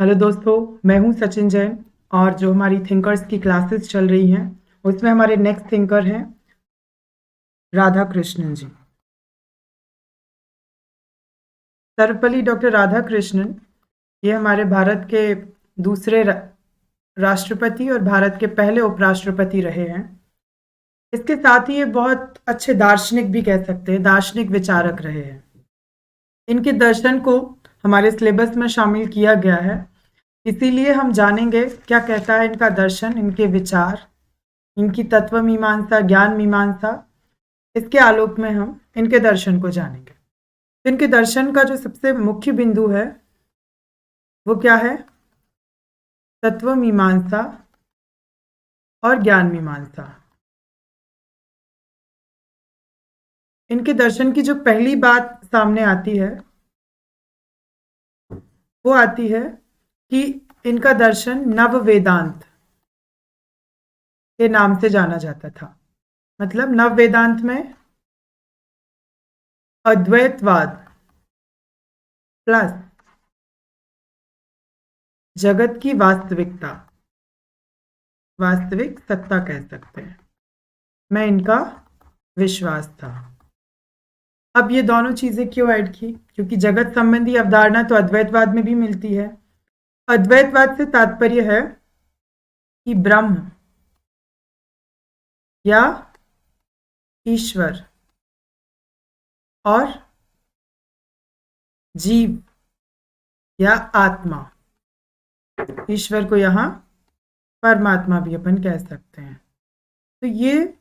Hello दोस्तों, मैं हूं सचिन जैन और जो हमारी थिंकर्स की क्लासेस चल रही हैं उसमें हमारे नेक्स्ट थिंकर हैं राधा कृष्णन जी। सर्वपल्ली डॉक्टर राधा कृष्णन ये हमारे भारत के दूसरे राष्ट्रपति और भारत के पहले उपराष्ट्रपति रहे हैं। इसके साथ ही ये बहुत अच्छे दार्शनिक भी कह सकते हैं, दार्शनिक विचारक रहे हैं। इनके दर्शन को हमारे सिलेबस में शामिल किया गया है, इसीलिए हम जानेंगे क्या कहता है इनका दर्शन, इनके विचार, इनकी तत्व मीमांसा, ज्ञान मीमांसा। इसके आलोक में हम इनके दर्शन को जानेंगे। इनके दर्शन का जो सबसे मुख्य बिंदु है वो क्या है? तत्व मीमांसा और ज्ञान मीमांसा। इनके दर्शन की जो पहली बात सामने आती है वो आती है कि इनका दर्शन नव वेदांत के नाम से जाना जाता था। मतलब नव वेदांत में अद्वैतवाद प्लस जगत की वास्तविकता, वास्तविक सत्ता कह सकते हैं, मैं इनका विश्वास था। अब ये दोनों चीजें क्यों ऐड की? क्योंकि जगत संबंधी अवधारणा तो अद्वैतवाद में भी मिलती है। अद्वैतवाद से तात्पर्य है कि ब्रह्म या ईश्वर और जीव या आत्मा, ईश्वर को यहां परमात्मा भी अपन कह सकते हैं, तो ये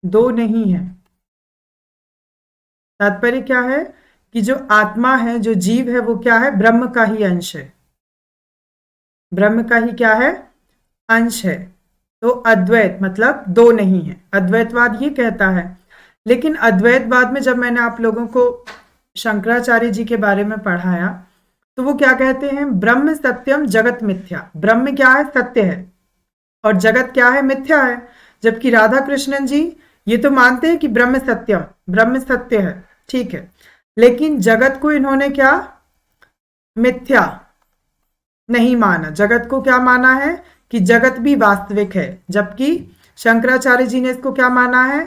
दो नहीं है। तात्पर्य क्या है कि जो आत्मा है, जो जीव है, वो क्या है? ब्रह्म का ही अंश है, ब्रह्म का ही क्या है? अंश है। तो अद्वैत मतलब दो नहीं है, अद्वैतवाद ये कहता है। लेकिन अद्वैतवाद में जब मैंने आप लोगों को शंकराचार्य जी के बारे में पढ़ाया तो वो क्या कहते हैं? ब्रह्म सत्यम जगत मिथ्या। ब्रह्म क्या है? सत्य है, और जगत क्या है? मिथ्या है। जबकि राधा कृष्णन जी ये तो मानते हैं कि ब्रह्म सत्यम, ब्रह्म सत्य है, ठीक है, लेकिन जगत को इन्होंने क्या मिथ्या नहीं माना। जगत को क्या माना है? कि जगत भी वास्तविक है। जबकि शंकराचार्य जी ने इसको क्या माना है?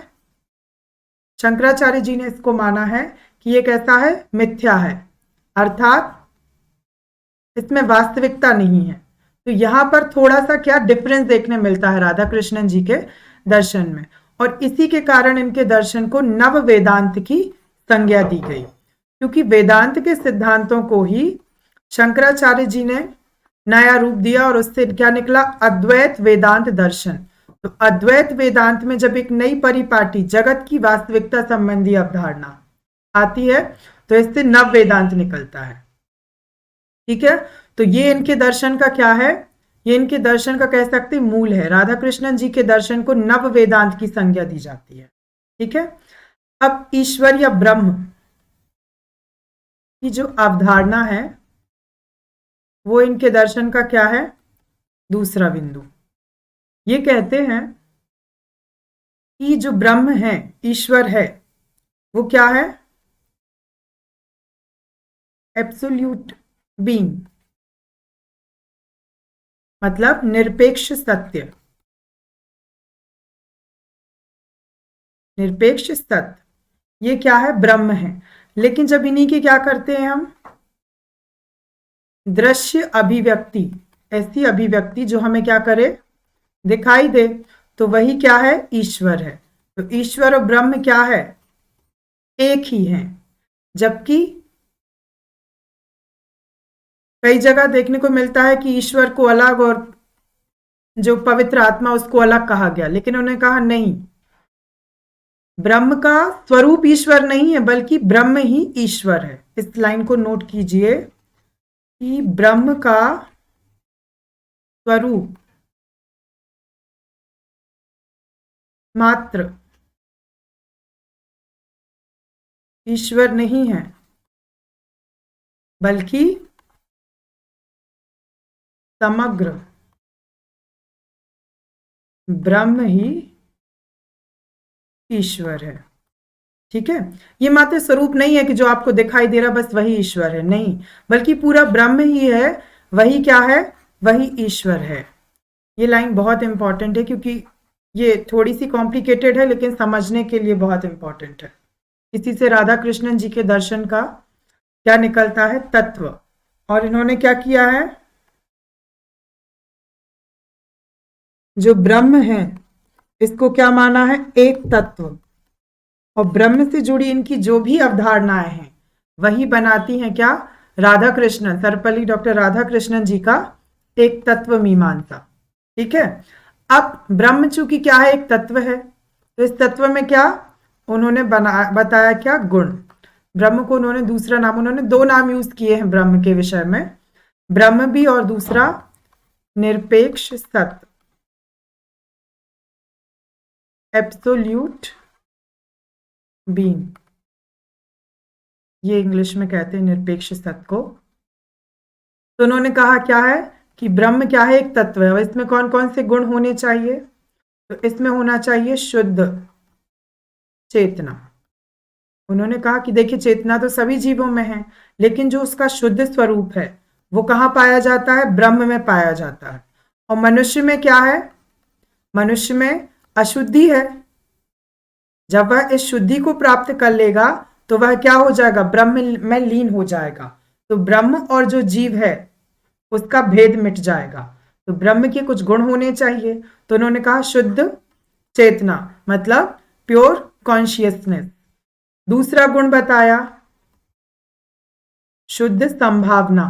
शंकराचार्य जी ने इसको माना है कि ये कैसा है? मिथ्या है, अर्थात इसमें वास्तविकता नहीं है। तो यहां पर थोड़ा सा क्या डिफरेंस देखने मिलता है राधा कृष्णन जी के दर्शन में, और इसी के कारण इनके दर्शन को नव वेदांत की संज्ञा दी गई, क्योंकि वेदांत के सिद्धांतों को ही शंकराचार्य जी ने नया रूप दिया और उससे क्या निकला? अद्वैत वेदांत दर्शन। तो अद्वैत वेदांत में जब एक नई परिपाटी, जगत की वास्तविकता संबंधी अवधारणा आती है तो इससे नव वेदांत निकलता है। ठीक है, तो ये इनके दर्शन का क्या है? ये इनके दर्शन का कह सकते मूल है। राधा कृष्णन जी के दर्शन को नव वेदांत की संज्ञा दी जाती है। ठीक है, अब ईश्वर या ब्रह्म की जो अवधारणा है वो इनके दर्शन का क्या है? दूसरा बिंदु। ये कहते हैं कि जो ब्रह्म है, ईश्वर है, वो क्या है? एब्सोल्यूट बीइंग, मतलब निरपेक्ष सत्य, निरपेक्ष सत्य, ये क्या है? ब्रह्म है। लेकिन जब इन्हीं की क्या करते हैं हम? दृश्य अभिव्यक्ति, ऐसी अभिव्यक्ति जो हमें क्या करे? दिखाई दे, तो वही क्या है? ईश्वर है। तो ईश्वर और ब्रह्म क्या है? एक ही है। जबकि कई जगह देखने को मिलता है कि ईश्वर को अलग और जो पवित्र आत्मा उसको अलग कहा गया, लेकिन उन्होंने कहा नहीं, ब्रह्म का स्वरूप ईश्वर नहीं है बल्कि ब्रह्म ही ईश्वर है। इस लाइन को नोट कीजिए कि ब्रह्म का स्वरूप मात्र ईश्वर नहीं है बल्कि समग्र ब्रह्म ही ईश्वर है। ठीक है, ये मात्र स्वरूप नहीं है कि जो आपको दिखाई दे रहा बस वही ईश्वर है, नहीं, बल्कि पूरा ब्रह्म ही है, वही क्या है, वही ईश्वर है। ये लाइन बहुत इंपॉर्टेंट है क्योंकि ये थोड़ी सी कॉम्प्लिकेटेड है लेकिन समझने के लिए बहुत इंपॉर्टेंट है। इसी से राधा कृष्णन जी के दर्शन का क्या निकलता है, तत्व। और इन्होंने क्या किया है, जो ब्रह्म है इसको क्या माना है, एक तत्व, और ब्रह्म से जुड़ी इनकी जो भी अवधारणाएं हैं वही बनाती हैं क्या, राधा कृष्णन, सर्वपल्ली डॉक्टर राधा कृष्णन जी का एक तत्व मीमांसा। ठीक है, अब ब्रह्म चूंकि क्या है, एक तत्व है, तो इस तत्व में क्या उन्होंने बताया, क्या गुण। ब्रह्म को उन्होंने दूसरा नाम, उन्होंने दो नाम यूज किए हैं ब्रह्म के विषय में, ब्रह्म भी और दूसरा निरपेक्ष सत्य, एब्सोल्यूट बीइंग, ये इंग्लिश में कहते हैं निरपेक्ष सत्य को। तो उन्होंने कहा क्या है कि ब्रह्म क्या है, एक तत्व है, और इसमें कौन कौन से गुण होने चाहिए, तो इसमें होना चाहिए शुद्ध चेतना। उन्होंने कहा कि देखिए चेतना तो सभी जीवों में है, लेकिन जो उसका शुद्ध स्वरूप है वो कहाँ पाया जाता है, ब्रह्म में पाया जाता है। और मनुष्य में क्या है, मनुष्य में अशुद्धि है, जब वह इस शुद्धि को प्राप्त कर लेगा तो वह क्या हो जाएगा, ब्रह्म में लीन हो जाएगा, तो ब्रह्म और जो जीव है उसका भेद मिट जाएगा। तो ब्रह्म के कुछ गुण होने चाहिए, तो उन्होंने कहा शुद्ध चेतना मतलब प्योर कॉन्शियसनेस। दूसरा गुण बताया शुद्ध संभावना,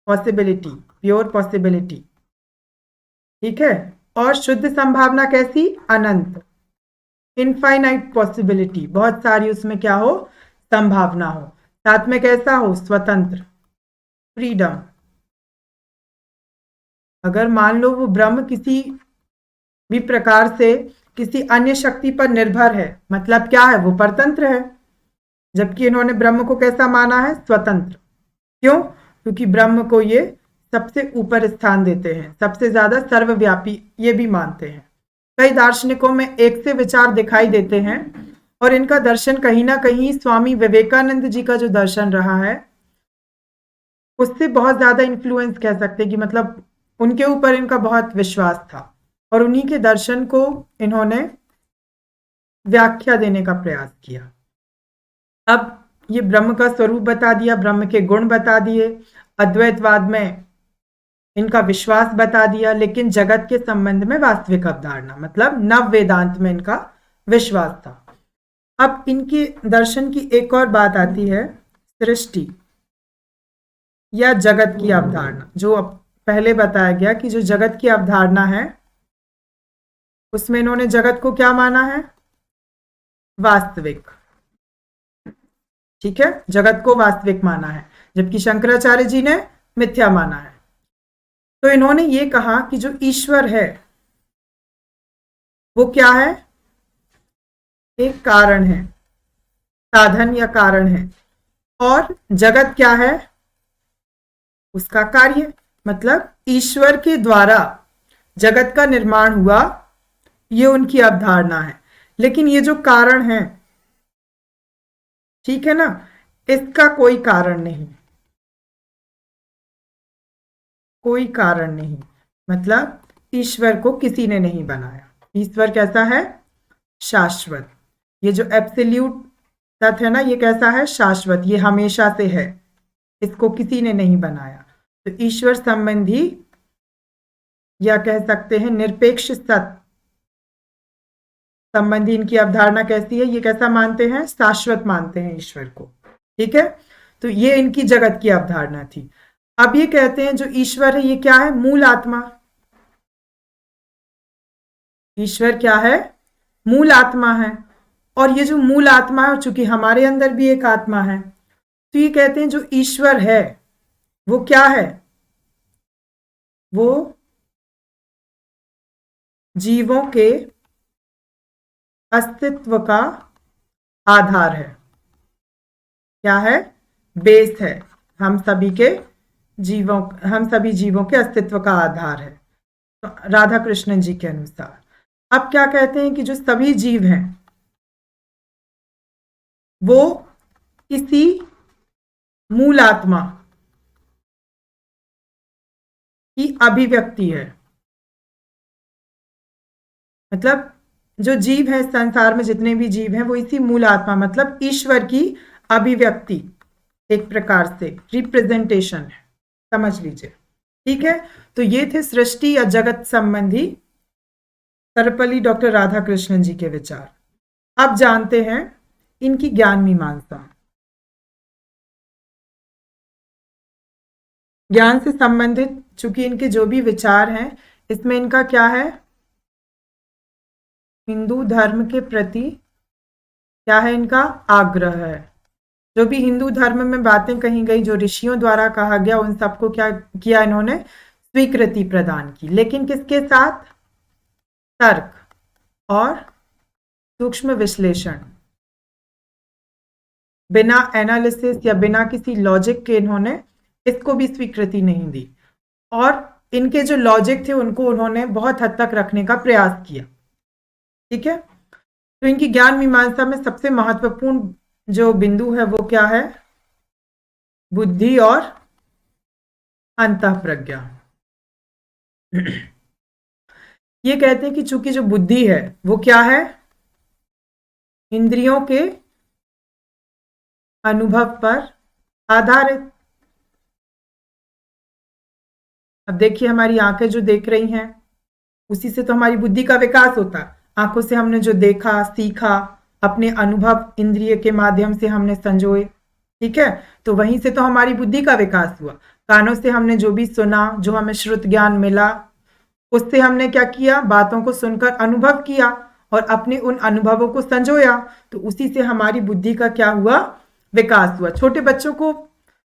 पॉसिबिलिटी, प्योर पॉसिबिलिटी। ठीक है, और शुद्ध संभावना कैसी, अनंत, इनफाइनाइट पॉसिबिलिटी, बहुत सारी उसमें क्या हो, संभावना हो। साथ में कैसा हो, स्वतंत्र, फ्रीडम। अगर मान लो वो ब्रह्म किसी भी प्रकार से किसी अन्य शक्ति पर निर्भर है, मतलब क्या है, वो परतंत्र है, जबकि इन्होंने ब्रह्म को कैसा माना है, स्वतंत्र। क्यों, क्योंकि ब्रह्म को ये सबसे ऊपर स्थान देते हैं, सबसे ज्यादा सर्वव्यापी ये भी मानते हैं। कई दार्शनिकों में एक से विचार दिखाई देते हैं, और इनका दर्शन कहीं ना कहीं स्वामी विवेकानंद जी का जो दर्शन रहा है उससे बहुत ज्यादा इन्फ्लुएंस कह सकते हैं, कि मतलब उनके ऊपर इनका बहुत विश्वास था, और उन्हीं के दर्शन को इन्होंने व्याख्या देने का प्रयास किया। अब ये ब्रह्म का स्वरूप बता दिया, ब्रह्म के गुण बता दिए, अद्वैतवाद में इनका विश्वास बता दिया, लेकिन जगत के संबंध में वास्तविक अवधारणा मतलब नव वेदांत में इनका विश्वास था। अब इनके दर्शन की एक और बात आती है, सृष्टि या जगत की अवधारणा। जो अब पहले बताया गया कि जो जगत की अवधारणा है उसमें इन्होंने जगत को क्या माना है, वास्तविक। ठीक है, जगत को वास्तविक माना है, जबकि शंकराचार्य जी ने मिथ्या माना है। तो इन्होंने ये कहा कि जो ईश्वर है वो क्या है, एक कारण है, साधन या कारण है, और जगत क्या है, उसका कार्य, मतलब ईश्वर के द्वारा जगत का निर्माण हुआ, ये उनकी अवधारणा है। लेकिन ये जो कारण है, ठीक है ना, इसका कोई कारण नहीं, कोई कारण नहीं, मतलब ईश्वर को किसी ने नहीं बनाया। ईश्वर कैसा है, शाश्वत। ये जो एब्सोल्यूट तत्व है ना, ये कैसा है, शाश्वत, ये हमेशा से है, इसको किसी ने नहीं बनाया। तो ईश्वर संबंधी या कह सकते हैं निरपेक्ष सत्य संबंधी इनकी अवधारणा कैसी है, ये कैसा मानते हैं, शाश्वत मानते हैं ईश्वर को। ठीक है, तो ये इनकी जगत की अवधारणा थी। अब ये कहते हैं जो ईश्वर है ये क्या है, मूल आत्मा। ईश्वर क्या है, मूल आत्मा है, और ये जो मूल आत्मा है चूंकि हमारे अंदर भी एक आत्मा है, तो ये कहते हैं जो ईश्वर है वो क्या है, वो जीवों के अस्तित्व का आधार है। क्या है, बेस है, हम सभी जीवों के अस्तित्व का आधार है, तो राधा कृष्णन जी के अनुसार। अब क्या कहते हैं कि जो सभी जीव हैं वो किसी मूल आत्मा की अभिव्यक्ति है। मतलब जो जीव है संसार में, जितने भी जीव हैं, वो इसी मूल आत्मा मतलब ईश्वर की अभिव्यक्ति, एक प्रकार से रिप्रेजेंटेशन है, समझ लीजिए। ठीक है, तो ये थे सृष्टि या जगत संबंधी सर्वपल्ली डॉक्टर राधा कृष्णन जी के विचार। अब जानते हैं इनकी ज्ञान मीमांसा। ज्ञान से संबंधित चूंकि इनके जो भी विचार हैं, इसमें इनका क्या है, हिंदू धर्म के प्रति क्या है, इनका आग्रह है। जो भी हिंदू धर्म में बातें कही गई, जो ऋषियों द्वारा कहा गया, उन सबको क्या किया इन्होंने, स्वीकृति प्रदान की, लेकिन किसके साथ, तर्क और सूक्ष्म विश्लेषण, बिना एनालिसिस या बिना किसी लॉजिक के इन्होंने इसको भी स्वीकृति नहीं दी। और इनके जो लॉजिक थे उनको उन्होंने बहुत हद तक रखने का प्रयास किया। ठीक है, तो इनकी ज्ञान मीमांसा में सबसे महत्वपूर्ण जो बिंदु है वो क्या है, बुद्धि और अंतःप्रज्ञा। ये कहते हैं कि चूंकि जो बुद्धि है वो क्या है, इंद्रियों के अनुभव पर आधारित। अब देखिए, हमारी आंखें जो देख रही हैं, उसी से तो हमारी बुद्धि का विकास होता है। आंखों से हमने जो देखा, सीखा, अपने अनुभव इंद्रिय के माध्यम से हमने संजोए, ठीक है, तो वहीं से तो हमारी बुद्धि का विकास हुआ। कानों से हमने जो भी सुना, जो हमें श्रुत ज्ञान मिला, उससे हमने क्या किया, बातों को सुनकर अनुभव किया और अपने उन अनुभवों को संजोया, तो उसी से हमारी बुद्धि का क्या हुआ, विकास हुआ। छोटे बच्चों को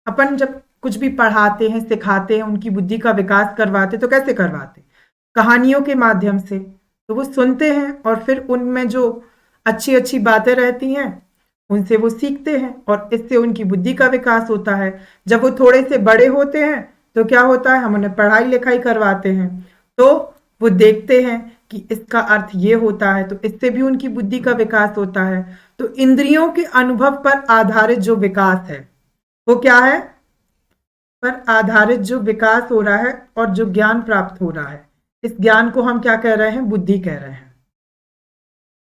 अपन जब कुछ भी पढ़ाते हैं, सिखाते हैं, उनकी बुद्धि का विकास करवाते, तो कैसे करवाते, कहानियों के माध्यम से। तो वो सुनते हैं और फिर उनमें जो अच्छी अच्छी बातें रहती हैं उनसे वो सीखते हैं और इससे उनकी बुद्धि का विकास होता है। जब वो थोड़े से बड़े होते हैं तो क्या होता है, हम उन्हें पढ़ाई लिखाई करवाते हैं, तो वो देखते हैं कि इसका अर्थ ये होता है, तो इससे भी उनकी बुद्धि का विकास होता है। तो इंद्रियों के अनुभव पर आधारित जो विकास है वो क्या है, पर आधारित जो विकास हो रहा है और जो ज्ञान प्राप्त हो रहा है, इस ज्ञान को हम क्या कह रहे हैं, बुद्धि कह रहे हैं।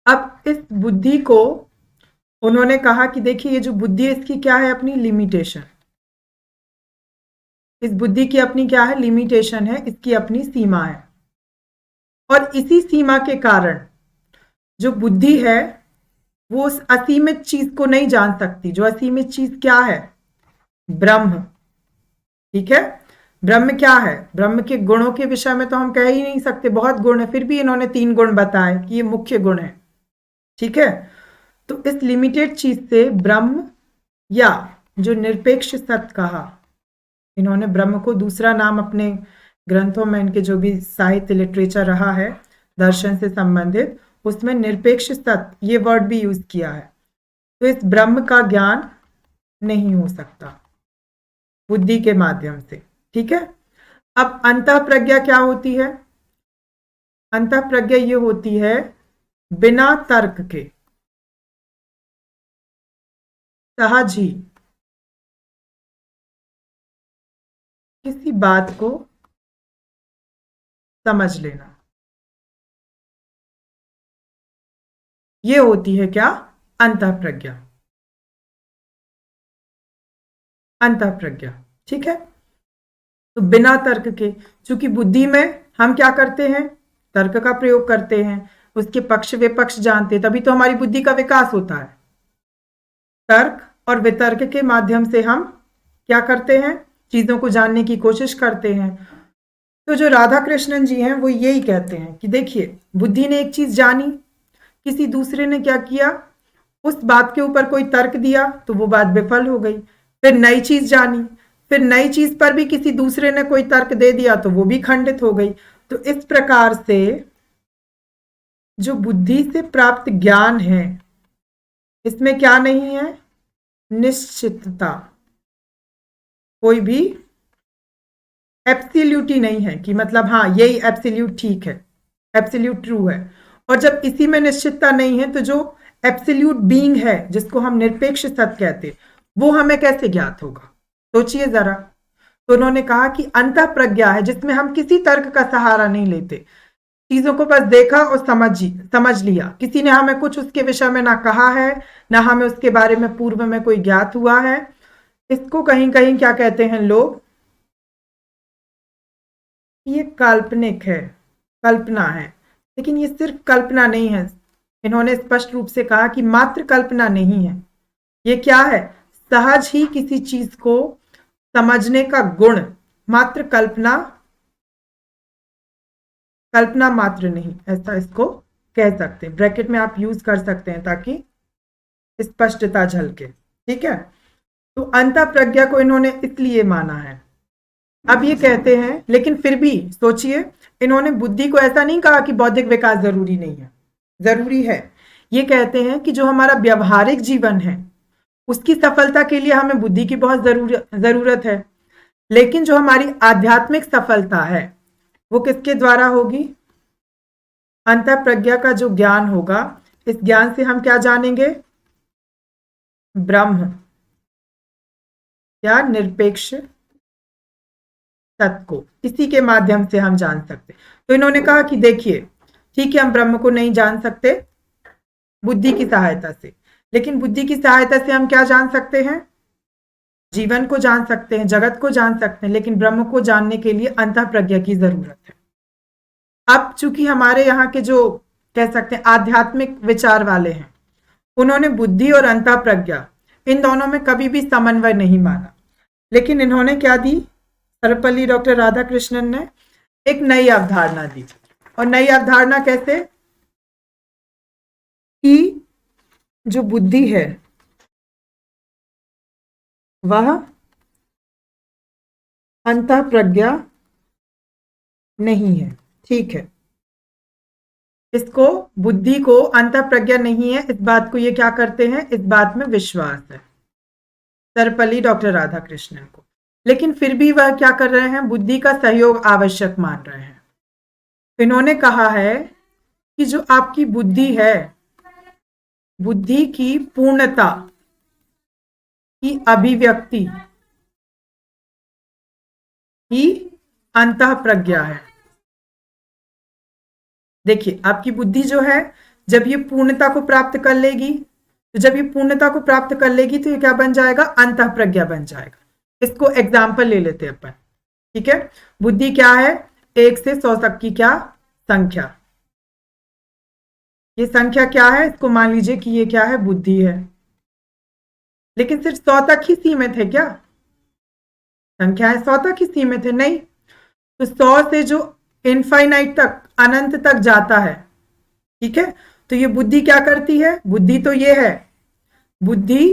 अब इस बुद्धि को उन्होंने कहा कि देखिए, ये जो बुद्धि है इसकी क्या है, अपनी लिमिटेशन। इस बुद्धि की अपनी क्या है, लिमिटेशन है, इसकी अपनी सीमा है। और इसी सीमा के कारण जो बुद्धि है वो उस असीमित चीज को नहीं जान सकती। जो असीमित चीज क्या है, ब्रह्म। ठीक है, ब्रह्म क्या है, ब्रह्म के गुणों के विषय में तो हम कह ही नहीं सकते, बहुत गुण है, फिर भी इन्होंने 3 गुण बताए कि ये मुख्य गुण है। ठीक है, तो इस लिमिटेड चीज से ब्रह्म या जो निरपेक्ष सत्य कहा, इन्होंने ब्रह्म को दूसरा नाम अपने ग्रंथों में, इनके जो भी साहित्य लिटरेचर रहा है दर्शन से संबंधित, उसमें निरपेक्ष सत्य ये वर्ड भी यूज किया है। तो इस ब्रह्म का ज्ञान नहीं हो सकता बुद्धि के माध्यम से। ठीक है, अब अंतःप्रज्ञा क्या होती है, अंतःप्रज्ञा ये होती है बिना तर्क के सहज ही किसी बात को समझ लेना, ये होती है क्या, अंतःप्रज्ञा, अंतःप्रज्ञा। ठीक है, तो बिना तर्क के, चूंकि बुद्धि में हम क्या करते हैं, तर्क का प्रयोग करते हैं, उसके पक्ष विपक्ष जानते हैं, तभी तो हमारी बुद्धि का विकास होता है। तर्क और वितर्क के माध्यम से हम क्या करते हैं, चीजों को जानने की कोशिश करते हैं। तो जो राधा कृष्णन जी हैं वो यही कहते हैं कि देखिए, बुद्धि ने एक चीज जानी, किसी दूसरे ने क्या किया, उस बात के ऊपर कोई तर्क दिया तो वो बात विफल हो गई। फिर नई चीज जानी, फिर नई चीज पर भी किसी दूसरे ने कोई तर्क दे दिया तो वो भी खंडित हो गई। तो इस प्रकार से जो बुद्धि से प्राप्त ज्ञान है, इसमें क्या नहीं है, निश्चितता, कोई भी एब्सोल्यूटी नहीं है कि मतलब हाँ यही एब्सोल्यूट ठीक है, एब्सोल्यूट ट्रू है। और जब इसी में निश्चितता नहीं है तो जो एब्सोल्यूट बीइंग है, जिसको हम निरपेक्ष सत्य कहते, वो हमें कैसे ज्ञात होगा? सोचिए जरा। तो उन्होंने कहा कि अंतः प्रज्ञा है, जिसमें हम किसी तर्क का सहारा नहीं लेते, चीजों को बस देखा और समझ लिया। किसी ने हमें कुछ उसके विषय में ना कहा है, ना हमें उसके बारे में पूर्व में कोई ज्ञात हुआ है। इसको कहीं कहीं क्या कहते हैं लोग? ये काल्पनिक है, कल्पना है। लेकिन ये सिर्फ कल्पना नहीं है, इन्होंने स्पष्ट रूप से कहा कि मात्र कल्पना नहीं है। ये क्या है? सहज ही किसी चीज को समझने का गुण, मात्र कल्पना, कल्पना मात्र नहीं, ऐसा इसको कह सकते हैं। ब्रैकेट में आप यूज कर सकते हैं ताकि स्पष्टता झलके। ठीक है, तो अंतः प्रज्ञा को इन्होंने इसलिए माना है। अब ये कहते हैं, लेकिन फिर भी सोचिए, इन्होंने बुद्धि को ऐसा नहीं कहा कि बौद्धिक विकास जरूरी नहीं है, जरूरी है। ये कहते हैं कि जो हमारा व्यवहारिक जीवन है उसकी सफलता के लिए हमें बुद्धि की बहुत जरूरत है, लेकिन जो हमारी आध्यात्मिक सफलता है वो किसके द्वारा होगी? अंतः प्रज्ञा का जो ज्ञान होगा, इस ज्ञान से हम क्या जानेंगे? ब्रह्म या निरपेक्ष तत्व को, इसी के माध्यम से हम जान सकते। तो इन्होंने कहा कि देखिए, ठीक है, हम ब्रह्म को नहीं जान सकते बुद्धि की सहायता से, लेकिन बुद्धि की सहायता से हम क्या जान सकते हैं? जीवन को जान सकते हैं, जगत को जान सकते हैं, लेकिन ब्रह्म को जानने के लिए अंतः प्रज्ञा की जरूरत है। अब चूंकि हमारे यहाँ के जो कह सकते हैं आध्यात्मिक विचार वाले हैं, उन्होंने बुद्धि और अंतः प्रज्ञा इन दोनों में कभी भी समन्वय नहीं माना, लेकिन इन्होंने क्या दी? सर्वपल्ली डॉक्टर राधाकृष्णन ने एक नई अवधारणा दी। और नई अवधारणा कैसे? कि जो बुद्धि है वह अंतः प्रज्ञा नहीं है। ठीक है, इसको, बुद्धि को अंतः प्रज्ञा नहीं है, इस बात को ये क्या करते हैं? इस बात में विश्वास है सर्वपल्ली डॉक्टर राधाकृष्णन को। लेकिन फिर भी वह क्या कर रहे हैं? बुद्धि का सहयोग आवश्यक मान रहे हैं। इन्होंने कहा है कि जो आपकी बुद्धि है, बुद्धि की पूर्णता की अभिव्यक्ति ही अंतः प्रज्ञा है। देखिए, आपकी बुद्धि जो है, जब ये पूर्णता को प्राप्त कर लेगी, तो जब ये पूर्णता को प्राप्त कर लेगी तो ये क्या बन जाएगा? अंतः प्रज्ञा बन जाएगा। इसको एग्जाम्पल ले लेते हैं अपन। ठीक है, बुद्धि क्या है? 1 से 100 तक की क्या संख्या, ये संख्या क्या है? इसको मान लीजिए कि ये क्या है? बुद्धि है। लेकिन सिर्फ 100 तक ही सीमित है क्या? संख्याएं 100 तक ही सीमित है? नहीं। तो 100 से जो इनफाइनाइट तक, अनंत तक जाता है, ठीक है, तो ये बुद्धि क्या करती है? बुद्धि तो ये है, बुद्धि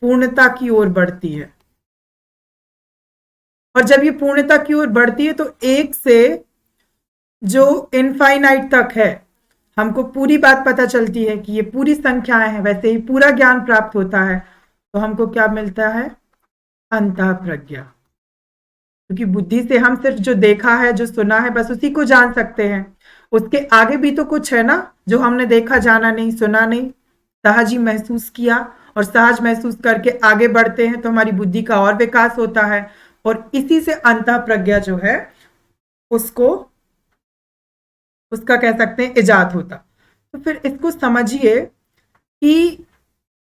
पूर्णता की ओर बढ़ती है। और जब ये पूर्णता की ओर बढ़ती है तो 1 से जो इनफाइनाइट तक है, हमको पूरी बात पता चलती है कि ये पूरी संख्याएं हैं, वैसे ही पूरा ज्ञान प्राप्त होता है। तो हमको क्या मिलता है? अंतः प्रज्ञा। क्योंकि बुद्धि से हम सिर्फ जो देखा है, जो सुना है, बस उसी को जान सकते हैं। उसके आगे भी तो कुछ है ना, जो हमने देखा, जाना नहीं, सुना नहीं, सहज ही महसूस किया। और सहज महसूस करके आगे बढ़ते हैं तो हमारी बुद्धि का और विकास होता है, और इसी से अंतः प्रज्ञा जो है उसको, उसका कह सकते हैं इजाद होता। तो फिर इसको समझिए कि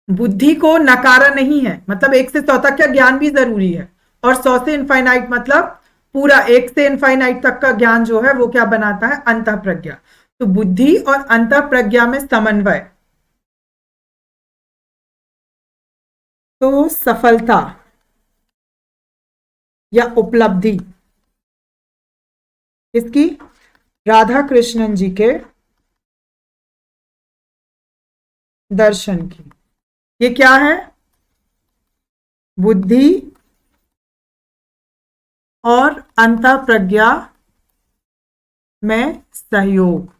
बुद्धि को नकारा नहीं है, मतलब 1 से 100 तक का ज्ञान भी जरूरी है, और 100 से इनफाइनाइट मतलब पूरा 1 से इनफाइनाइट तक का ज्ञान जो है वो क्या बनाता है? अंतः प्रज्ञा। तो बुद्धि और अंतः प्रज्ञा में समन्वय, तो सफलता या उपलब्धि इसकी राधा कृष्णन जी के दर्शन की। ये क्या है? बुद्धि और अंतः प्रज्ञा में सहयोग,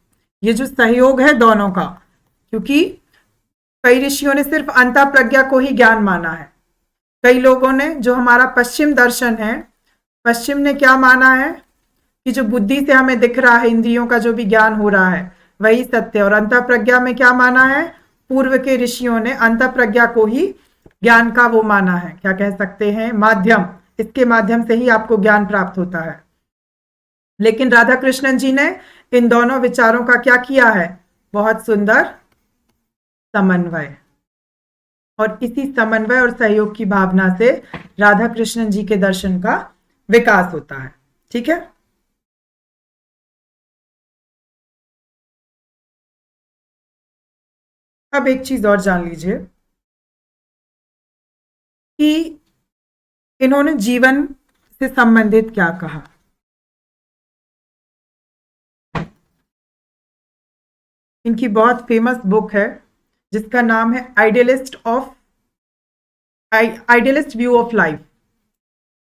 ये जो सहयोग है दोनों का, क्योंकि कई ऋषियों ने सिर्फ अंतः प्रज्ञा को ही ज्ञान माना है। कई लोगों ने, जो हमारा पश्चिम दर्शन है, पश्चिम ने क्या माना है कि जो बुद्धि से हमें दिख रहा है, इंद्रियों का जो भी ज्ञान हो रहा है वही सत्य, और अंतः प्रज्ञा में क्या माना है? पूर्व के ऋषियों ने अंतःप्रज्ञा को ही ज्ञान का वो माना है, क्या कह सकते हैं, माध्यम। इसके माध्यम से ही आपको ज्ञान प्राप्त होता है। लेकिन राधा कृष्णन जी ने इन दोनों विचारों का क्या किया है, बहुत सुंदर समन्वय। और इसी समन्वय और सहयोग की भावना से राधा कृष्णन जी के दर्शन का विकास होता है। ठीक है। अब एक चीज और जान लीजिए कि इन्होंने जीवन से संबंधित क्या कहा। इनकी बहुत फेमस बुक है जिसका नाम है idealist view of life.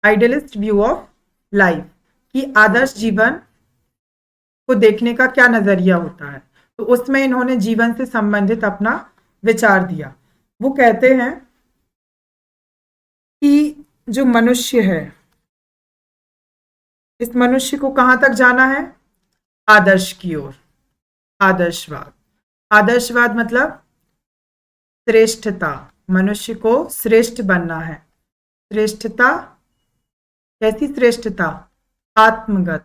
Idealist view of life कि आदर्श जीवन को देखने का क्या नजरिया होता है। तो उसमें इन्होंने जीवन से संबंधित अपना विचार दिया। वो कहते हैं कि जो मनुष्य है, इस मनुष्य को कहां तक जाना है, आदर्श की ओर। आदर्शवाद, आदर्शवाद मतलब श्रेष्ठता। मनुष्य को श्रेष्ठ बनना है। श्रेष्ठता, कैसी श्रेष्ठता, आत्मगत,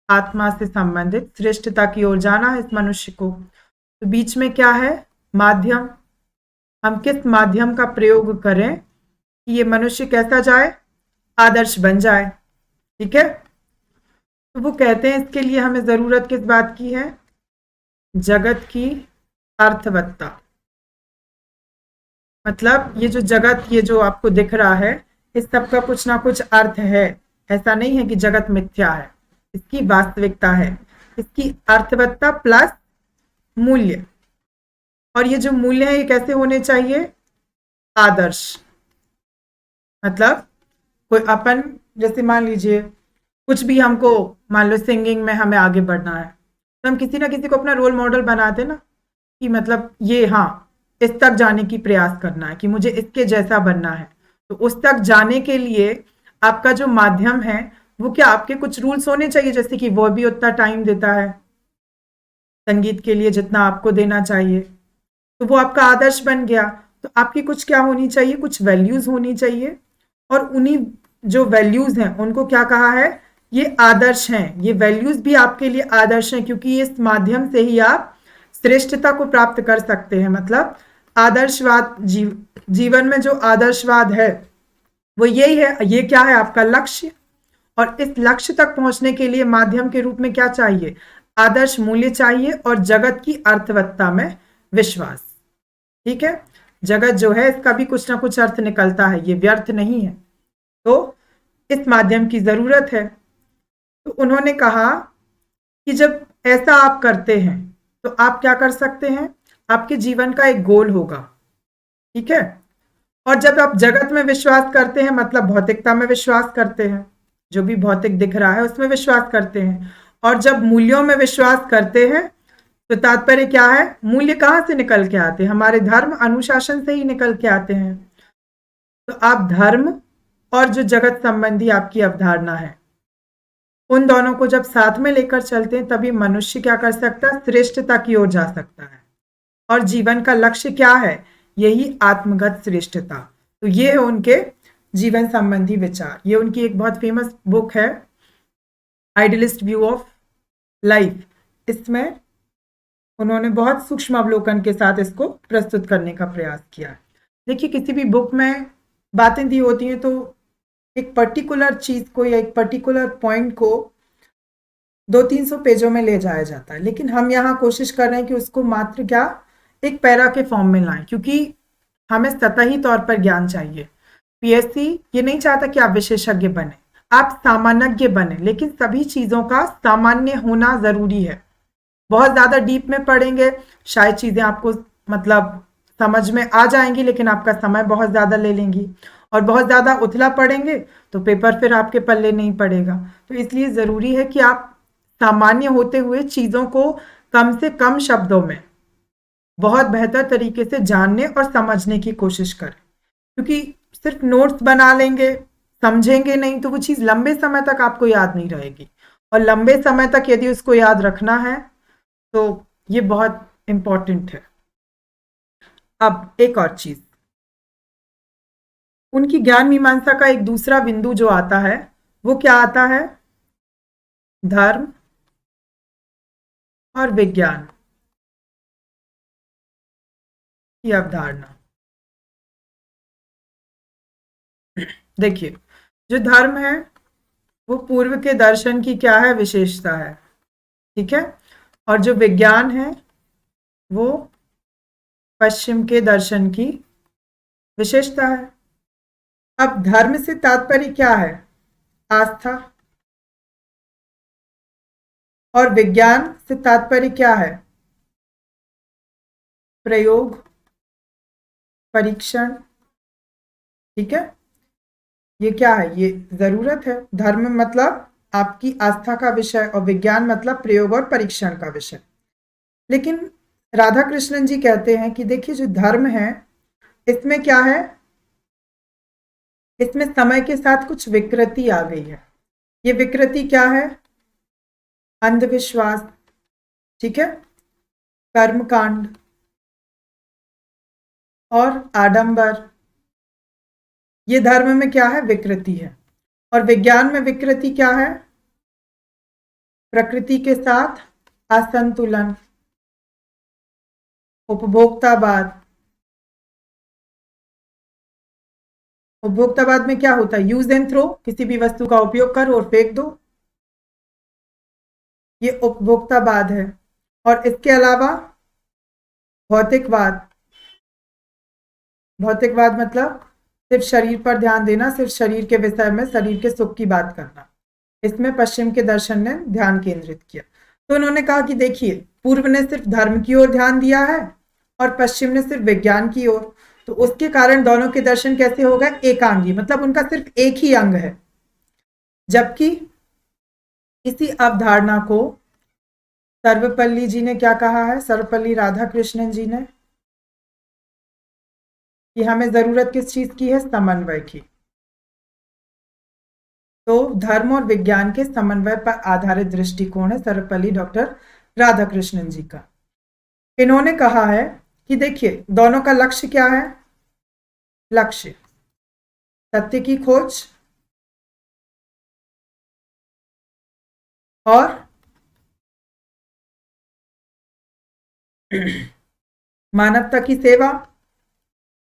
आत्मा से संबंधित श्रेष्ठता की ओर जाना है इस मनुष्य को। तो बीच में क्या है, माध्यम। हम किस माध्यम का प्रयोग करें कि ये मनुष्य कैसा जाए, आदर्श बन जाए। ठीक है। तो वो कहते हैं इसके लिए हमें जरूरत किस बात की है, जगत की अर्थवत्ता। मतलब ये जो जगत, ये जो आपको दिख रहा है, इस सब का कुछ ना कुछ अर्थ है। ऐसा नहीं है कि जगत मिथ्या है, इसकी वास्तविकता है, इसकी अर्थवत्ता प्लस मूल्य। और ये जो मूल्य है ये कैसे होने चाहिए, आदर्श। मतलब कोई अपन, जैसे मान लीजिए कुछ भी हमको, मान लो सिंगिंग में हमें आगे बढ़ना है, तो हम किसी ना किसी को अपना रोल मॉडल बनाते ना, कि मतलब ये, हाँ, इस तक जाने की प्रयास करना है कि मुझे इसके जैसा बनना है। तो उस तक जाने के लिए आपका जो माध्यम है वो क्या, आपके कुछ रूल्स होने चाहिए, जैसे कि वो भी उतना टाइम देता है संगीत के लिए जितना आपको देना चाहिए, तो वो आपका आदर्श बन गया। तो आपकी कुछ क्या होनी चाहिए, कुछ वैल्यूज होनी चाहिए। और उन्हीं जो वैल्यूज हैं उनको क्या कहा है, ये आदर्श हैं। ये वैल्यूज भी आपके लिए आदर्श हैं, क्योंकि इस माध्यम से ही आप श्रेष्ठता को प्राप्त कर सकते हैं। मतलब आदर्शवाद, जीवन में जो आदर्शवाद है वो यही है। ये क्या है, आपका लक्ष्य। और इस लक्ष्य तक पहुंचने के लिए माध्यम के रूप में क्या चाहिए, आदर्श मूल्य चाहिए और जगत की अर्थवत्ता में विश्वास। ठीक है। जगत जो है इसका भी कुछ ना कुछ अर्थ निकलता है, ये व्यर्थ नहीं है। तो इस माध्यम की जरूरत है। तो उन्होंने कहा कि जब ऐसा आप करते हैं तो आप क्या कर सकते हैं, आपके जीवन का एक गोल होगा। ठीक है। और जब आप जगत में विश्वास करते हैं, मतलब भौतिकता में विश्वास करते हैं, जो भी भौतिक दिख रहा है उसमें विश्वास करते हैं। और जब मूल्यों में विश्वास करते हैं तो तात्पर्य क्या है, मूल्य कहां से निकल के आते हैं, हमारे धर्म अनुशासन से ही निकल के आते हैं। तो आप धर्म और जो जगत संबंधी आपकी अवधारणा है, उन दोनों को जब साथ में लेकर चलते हैं तभी मनुष्य क्या कर सकता है, श्रेष्ठता की ओर जा सकता है। और जीवन का लक्ष्य क्या है, यही आत्मगत श्रेष्ठता। तो ये है उनके जीवन संबंधी विचार। ये उनकी एक बहुत फेमस बुक है, आइडियलिस्ट व्यू ऑफ लाइफ। इसमें उन्होंने बहुत सूक्ष्म अवलोकन के साथ इसको प्रस्तुत करने का प्रयास किया। देखिए, किसी भी बुक में बातें दी होती हैं तो एक पर्टिकुलर चीज को या एक पर्टिकुलर पॉइंट को 200-300 पेजों में ले जाया जाता है, लेकिन हम यहाँ कोशिश कर रहे हैं कि उसको मात्र क्या, एक पैरा के फॉर्म में लाएं, क्योंकि हमें सतही तौर पर ज्ञान चाहिए। पीएससी ये नहीं चाहता कि आप विशेषज्ञ बने, आप सामान्यज्ञ बने, लेकिन सभी चीजों का सामान्य होना जरूरी है। बहुत ज्यादा डीप में पढ़ेंगे शायद चीजें आपको मतलब समझ में आ जाएंगी, लेकिन आपका समय बहुत ज्यादा ले लेंगी। और बहुत ज्यादा उथला पढ़ेंगे तो पेपर फिर आपके पल्ले नहीं पड़ेगा। तो इसलिए जरूरी है कि आप सामान्य होते हुए चीजों को कम से कम शब्दों में बहुत बेहतर तरीके से जानने और समझने की कोशिश करें, क्योंकि सिर्फ नोट्स बना लेंगे, समझेंगे नहीं, तो वो चीज लंबे समय तक आपको याद नहीं रहेगी। और लंबे समय तक यदि उसको याद रखना है तो ये बहुत इंपॉर्टेंट है। अब एक और चीज, उनकी ज्ञान मीमांसा का एक दूसरा बिंदु जो आता है वो क्या आता है? धर्म और विज्ञान की अवधारणा। देखिए, जो धर्म है वो पूर्व के दर्शन की क्या है? विशेषता है, ठीक है। और जो विज्ञान है वो पश्चिम के दर्शन की विशेषता है। अब धर्म से तात्पर्य क्या है? आस्था। और विज्ञान से तात्पर्य क्या है? प्रयोग, परीक्षण, ठीक है। ये क्या है? ये जरूरत है। धर्म मतलब आपकी आस्था का विषय और विज्ञान मतलब प्रयोग और परीक्षण का विषय। लेकिन राधा कृष्णन जी कहते हैं कि देखिए, जो धर्म है इसमें क्या है? इसमें समय के साथ कुछ विकृति आ गई है। ये विकृति क्या है? अंधविश्वास, ठीक है, कर्मकांड और आडंबर। ये धर्म में क्या है? विकृति है। और विज्ञान में विकृति क्या है? प्रकृति के साथ असंतुलन, उपभोक्तावाद। उपभोक्तावाद में क्या होता है? यूज एंड थ्रो, किसी भी वस्तु का उपयोग करो और फेंक दो, ये उपभोक्तावाद है। और इसके अलावा भौतिकवाद। भौतिकवाद मतलब सिर्फ शरीर पर ध्यान देना, सिर्फ शरीर के विषय में, शरीर के सुख की बात करना। इसमें पश्चिम के दर्शन ने ध्यान केंद्रित किया। तो उन्होंने कहा कि देखिए, पूर्व ने सिर्फ धर्म की ओर ध्यान दिया है और पश्चिम ने सिर्फ विज्ञान की ओर, तो उसके कारण दोनों के दर्शन कैसे हो गए? एकांगी, मतलब उनका सिर्फ एक ही अंग है। जबकि इसी अवधारणा को सर्वपल्ली जी ने क्या कहा है? सर्वपल्ली राधाकृष्णन जी ने कि हमें जरूरत किस चीज की है? समन्वय की। तो धर्म और विज्ञान के समन्वय पर आधारित दृष्टिकोण है सर्वपल्ली डॉक्टर राधाकृष्णन जी का। इन्होंने कहा है कि देखिए, दोनों का लक्ष्य क्या है? लक्ष्य सत्य की खोज और मानवता की सेवा।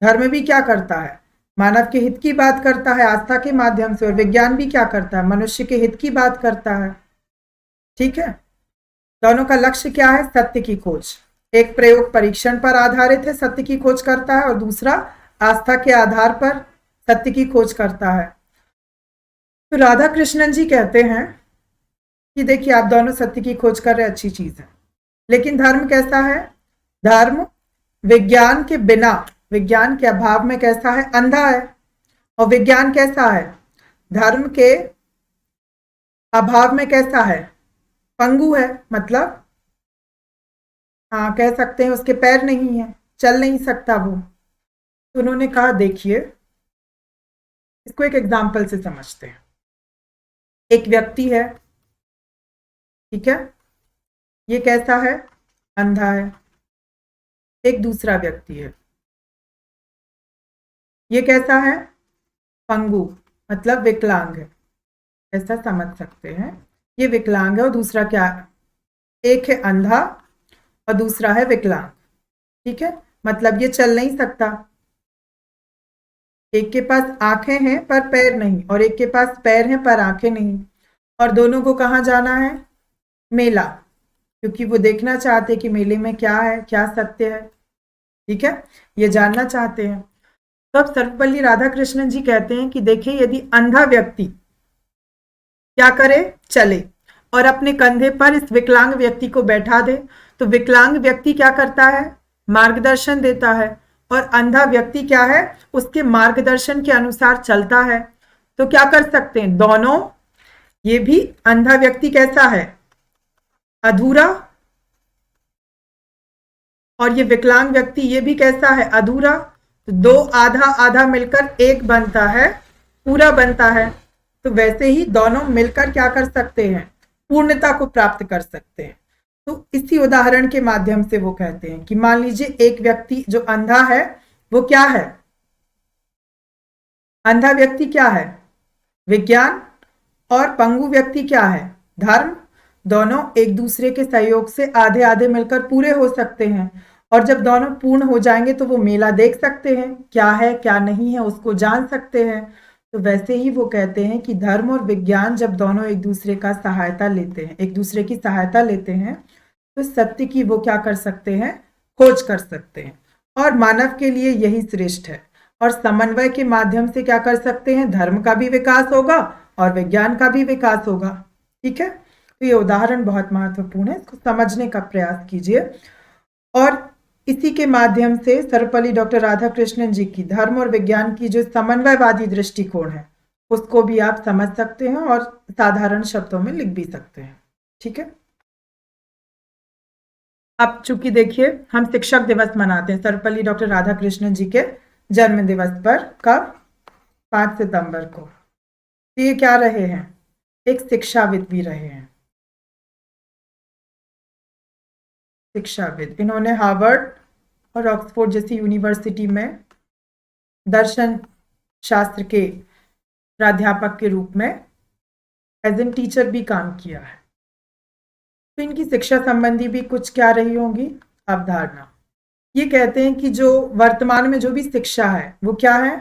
धर्म भी क्या करता है? मानव के हित की बात करता है आस्था के माध्यम से, और विज्ञान भी क्या करता है? मनुष्य के हित की बात करता है, ठीक है। दोनों का लक्ष्य क्या है? सत्य की खोज। एक प्रयोग परीक्षण पर आधारित है, सत्य की खोज करता है, और दूसरा आस्था के आधार पर सत्य की खोज करता है। तो राधा कृष्णन जी कहते हैं कि देखिए, आप दोनों सत्य की खोज कर रहे, अच्छी चीज है, लेकिन धर्म कैसा है? धर्म विज्ञान के बिना, विज्ञान के अभाव में कैसा है? अंधा है। और विज्ञान कैसा है? धर्म के अभाव में कैसा है? पंगु है, मतलब हाँ, कह सकते हैं उसके पैर नहीं है, चल नहीं सकता वो। तो उन्होंने कहा देखिए, इसको एक एग्जाम्पल से समझते हैं। एक व्यक्ति है, ठीक है, ये कैसा है? अंधा है। एक दूसरा व्यक्ति है, ये कैसा है? पंगु, मतलब विकलांग है, ऐसा समझ सकते हैं। ये विकलांग है और दूसरा क्या है? एक है अंधा और दूसरा है विकलांग, ठीक है, मतलब ये चल नहीं सकता। एक के पास आंखें हैं पर पैर नहीं, और एक के पास पैर हैं पर आंखें नहीं, और दोनों को कहाँ जाना है? मेला, क्योंकि वो देखना चाहते कि मेले में क्या है, क्या सत्य है, ठीक है, ये जानना चाहते हैं। तो अब सर्वपल्ली राधाकृष्णन जी कहते हैं कि देखिए, यदि अंधा व्यक्ति क्या करे? चले, और अपने कंधे पर इस विकलांग व्यक्ति को बैठा दे, तो विकलांग व्यक्ति क्या करता है? मार्गदर्शन देता है, और अंधा व्यक्ति क्या है? उसके मार्गदर्शन के अनुसार चलता है। तो क्या कर सकते हैं दोनों? ये भी अंधा व्यक्ति कैसा है? अधूरा, और ये विकलांग व्यक्ति ये भी कैसा है? अधूरा। तो दो आधा आधा मिलकर एक बनता है, पूरा बनता है। तो वैसे ही दोनों मिलकर क्या कर सकते हैं? पूर्णता को प्राप्त कर सकते हैं। तो इसी उदाहरण के माध्यम से वो कहते हैं कि मान लीजिए एक व्यक्ति जो अंधा है वो क्या है, अंधा व्यक्ति क्या है, विज्ञान, और पंगु व्यक्ति क्या है, धर्म। दोनों एक दूसरे के सहयोग से आधे आधे मिलकर पूरे हो सकते हैं, और जब दोनों पूर्ण हो जाएंगे तो वो मेला देख सकते हैं, क्या है क्या नहीं है उसको जान सकते हैं। तो वैसे ही वो कहते हैं कि धर्म और विज्ञान जब दोनों एक दूसरे का सहायता लेते हैं, एक दूसरे की सहायता लेते हैं, तो सत्य की वो क्या कर सकते हैं, खोज कर सकते हैं। और मानव के लिए यही श्रेष्ठ है। और समन्वय के माध्यम से क्या कर सकते हैं, धर्म का भी विकास होगा और विज्ञान का भी विकास होगा। ठीक है, तो ये उदाहरण बहुत महत्वपूर्ण है, इसको समझने का प्रयास कीजिए। और इसी के माध्यम से सर्वपल्ली डॉक्टर राधाकृष्णन जी की धर्म और विज्ञान की जो समन्वयवादी दृष्टिकोण है उसको भी आप समझ सकते हैं और साधारण शब्दों में लिख भी सकते हैं। ठीक है, अब चूंकि देखिए हम शिक्षक दिवस मनाते हैं सर्वपल्ली डॉक्टर राधाकृष्णन जी के जन्म दिवस पर, कब, 5 सितंबर को। तो ये क्या रहे हैं, एक शिक्षाविद भी रहे हैं, शिक्षाविद। इन्होंने हार्वर्ड और ऑक्सफोर्ड जैसी यूनिवर्सिटी में दर्शन शास्त्र के प्राध्यापक के रूप में एज एन टीचर भी काम किया है। तो इनकी शिक्षा संबंधी भी कुछ क्या रही होंगी अवधारणा। ये कहते हैं कि जो वर्तमान में जो भी शिक्षा है वो क्या है,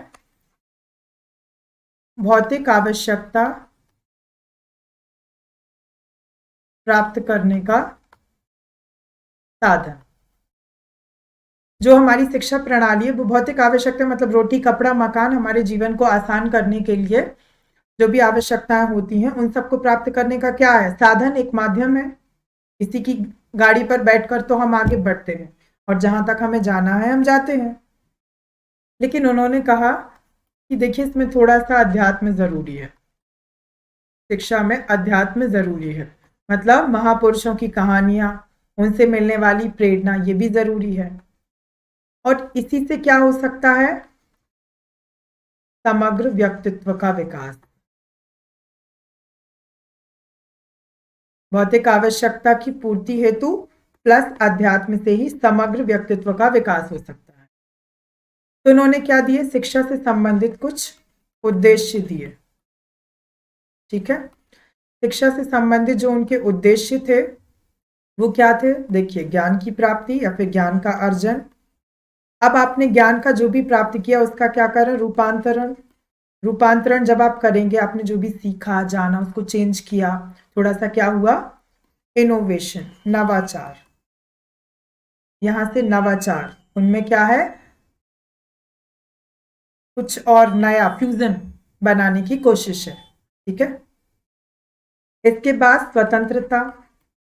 भौतिक आवश्यकता प्राप्त करने का साधन। जो हमारी शिक्षा प्रणाली है वो भौतिक आवश्यकता मतलब रोटी कपड़ा मकान, हमारे जीवन को आसान करने के लिए जो भी आवश्यकताएं होती हैं उन सबको प्राप्त करने का क्या है, साधन, एक माध्यम है। किसी की गाड़ी पर बैठकर तो हम आगे बढ़ते हैं और जहां तक हमें जाना है हम जाते हैं। लेकिन उन्होंने कहा कि देखिए इसमें थोड़ा सा अध्यात्म जरूरी है, शिक्षा में अध्यात्म जरूरी है, मतलब महापुरुषों की कहानियां, उनसे मिलने वाली प्रेरणा, ये भी जरूरी है। और इसी से क्या हो सकता है, समग्र व्यक्तित्व का विकास। भौतिक आवश्यकता की पूर्ति हेतु प्लस अध्यात्म से ही समग्र व्यक्तित्व का विकास हो सकता है। तो उन्होंने क्या दिए, शिक्षा से संबंधित कुछ उद्देश्य दिए। ठीक है, शिक्षा से संबंधित जो उनके उद्देश्य थे वो क्या थे, देखिए ज्ञान की प्राप्ति या फिर ज्ञान का अर्जन। अब आपने ज्ञान का जो भी प्राप्त किया उसका क्या करें, रूपांतरण। रूपांतरण जब आप करेंगे, आपने जो भी सीखा जाना उसको चेंज किया, थोड़ा सा क्या हुआ, इनोवेशन, नवाचार। यहां से नवाचार, उनमें क्या है, कुछ और नया फ्यूजन बनाने की कोशिश है। ठीक है, इसके बाद स्वतंत्रता,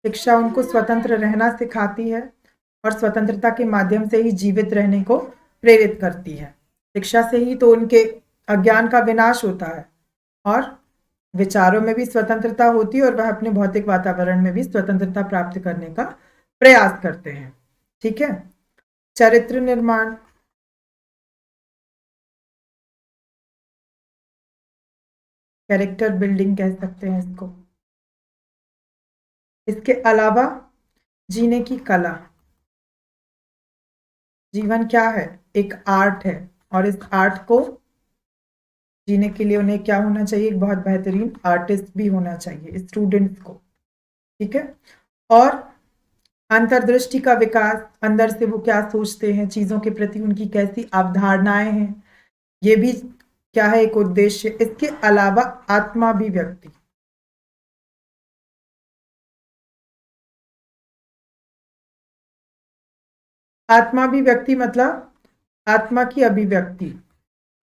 शिक्षा उनको स्वतंत्र रहना सिखाती है और स्वतंत्रता के माध्यम से ही जीवित रहने को प्रेरित करती है। शिक्षा से ही तो उनके अज्ञान का विनाश होता है और विचारों में भी स्वतंत्रता होती है और वह अपने भौतिक वातावरण में भी स्वतंत्रता प्राप्त करने का प्रयास करते हैं। ठीक है, चरित्र निर्माण, कैरेक्टर बिल्डिंग कह सकते हैं इसको। इसके अलावा जीने की कला, जीवन क्या है, एक आर्ट है और इस आर्ट को जीने के लिए उन्हें क्या होना चाहिए, एक बहुत बेहतरीन आर्टिस्ट भी होना चाहिए स्टूडेंट्स को। ठीक है, और अंतर्दृष्टि का विकास, अंदर से वो क्या सोचते हैं, चीजों के प्रति उनकी कैसी अवधारणाएं हैं, ये भी क्या है, एक उद्देश्य। इसके अलावा आत्माभिव्यक्ति, आत्माभिव्यक्ति मतलब आत्मा की अभिव्यक्ति।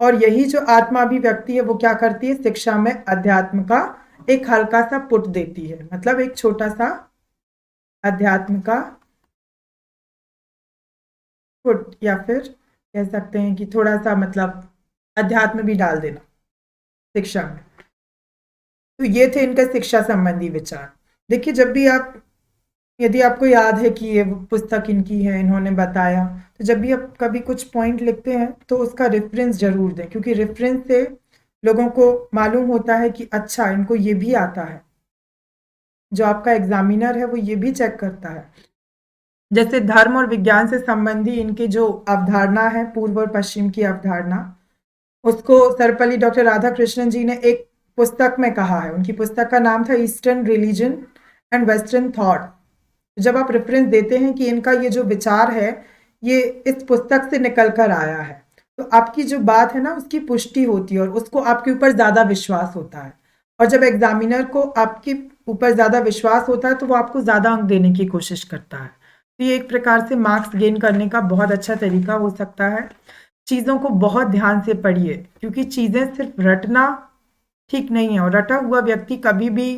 और यही जो आत्माभिव्यक्ति है वो क्या करती है, शिक्षा में अध्यात्म का एक हल्का सा पुट देती है, मतलब एक छोटा सा अध्यात्म का पुट, या फिर कह सकते हैं कि थोड़ा सा मतलब अध्यात्म भी डाल देना शिक्षा में। तो ये थे इनका शिक्षा संबंधी विचार। देखिए जब भी आप, यदि आपको याद है कि ये पुस्तक इनकी है, इन्होंने बताया, तो जब भी आप कभी कुछ पॉइंट लिखते हैं तो उसका रेफरेंस जरूर दें, क्योंकि रेफरेंस से लोगों को मालूम होता है कि अच्छा इनको ये भी आता है। जो आपका एग्जामिनर है वो ये भी चेक करता है। जैसे धर्म और विज्ञान से संबंधी इनके जो अवधारणा है, पूर्व और पश्चिम की अवधारणा, उसको सर्वपल्ली डॉक्टर राधा कृष्णन जी ने एक पुस्तक में कहा है। उनकी पुस्तक का नाम था eastern religion and western thought. जब आप रेफरेंस देते हैं कि इनका ये जो विचार है ये इस पुस्तक से निकल कर आया है, तो आपकी जो बात है ना उसकी पुष्टि होती है और उसको आपके ऊपर ज़्यादा विश्वास होता है। और जब एग्जामिनर को आपके ऊपर ज़्यादा विश्वास होता है तो वो आपको ज़्यादा अंक देने की कोशिश करता है। तो ये एक प्रकार से मार्क्स गेन करने का बहुत अच्छा तरीका हो सकता है। चीज़ों को बहुत ध्यान से पढ़िए, क्योंकि चीज़ें सिर्फ रटना ठीक नहीं है और रटा हुआ व्यक्ति कभी भी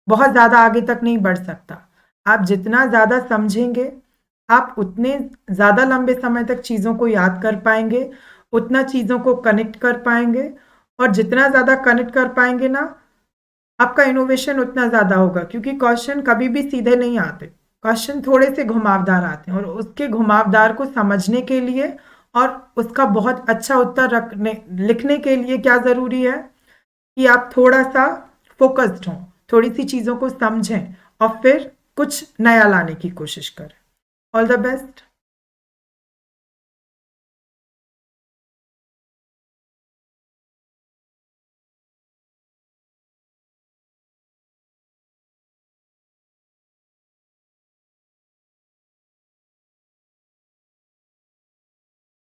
बहुत ज़्यादा आगे तक नहीं बढ़ सकता। आप जितना ज़्यादा समझेंगे आप उतने ज़्यादा लंबे समय तक चीज़ों को याद कर पाएंगे, उतना चीज़ों को कनेक्ट कर पाएंगे, और जितना ज़्यादा कनेक्ट कर पाएंगे ना आपका इनोवेशन उतना ज़्यादा होगा, क्योंकि क्वेश्चन कभी भी सीधे नहीं आते, क्वेश्चन थोड़े से घुमावदार आते हैं। और उसके घुमावदार को समझने के लिए और उसका बहुत अच्छा उत्तर रखने लिखने के लिए क्या ज़रूरी है कि आप थोड़ा सा फोकस्ड हों, थोड़ी सी चीज़ों को समझें और फिर कुछ नया लाने की कोशिश करें। All the best.